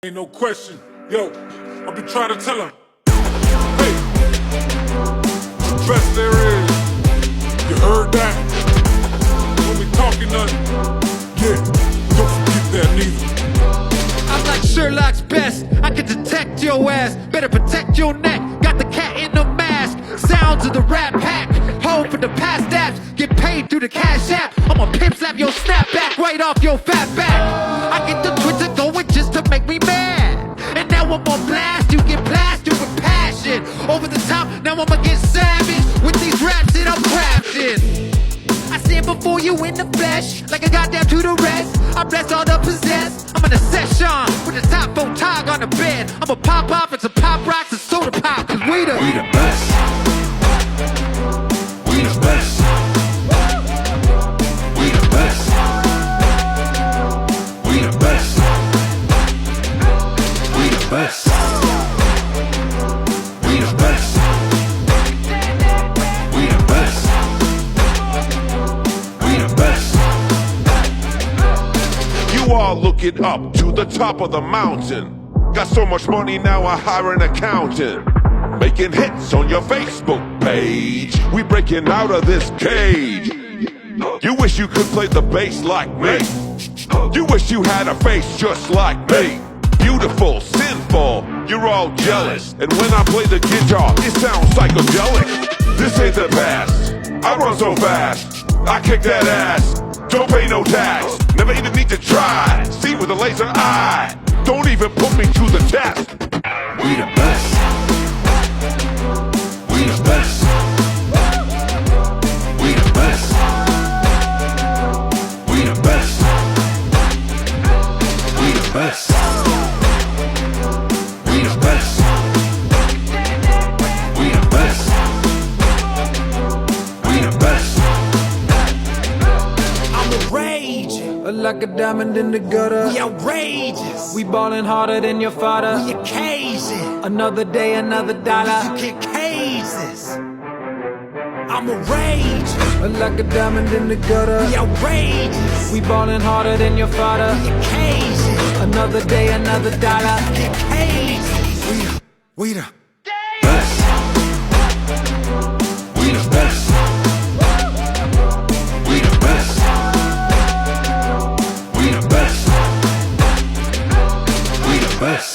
Ain't no question. Yo, I've been trying to tell him. Hey, the best there is. You heard that? When we talking nothing. Yeah, don't forget that neither. I'm like Sherlock's best. I can detect your ass. Better protect your neck. Got the cat in the mask. Sounds of the rap pack. Home for the past apps. Get paid through the cash app. I'ma pimp slap your snapback right off your fat back. I get the Twitter going just to make me mad. And now I'm on blast. You get blasted with passion. Over the top, now I'ma get savage with these raps that I'm crafting. I stand before you in the flesh, like I got down to the rest. I bless all the possessed. I'm in a session with the top photog on the bed. I'ma pop off and some pop rocks and soda pop, cause we the best. We the best. We the best. We the best. We the best. We the best. We the best. We the best. You are looking up to the top of the mountain. Got so much money now I hire an accountant. Making hits on your Facebook page. We breaking out of this cage. You wish you could play the bass like me. You wish you had a face just like me. Beautiful, sinful, you're all jealous. And when I play the guitar, it sounds psychedelic. This ain't the past, I run so fast. I kick that ass, don't pay no tax. Never even need to try, see with a laser eye. Don't even put me to the test. We the best. We the best. We the best. We the best. We the best. We the best. We the best. We the best. I'm a rage, like a diamond in the gutter. we outrageous, We ballin' harder than your father. we occasion, Another day, another dollar. you kick cases. I'm a rage, Like a diamond in the gutter. we outrageous, We ballin' harder than your father. we occasion, Another day, another dollar. kick cases. We the Best. We the best. We the best. We the best. We the best.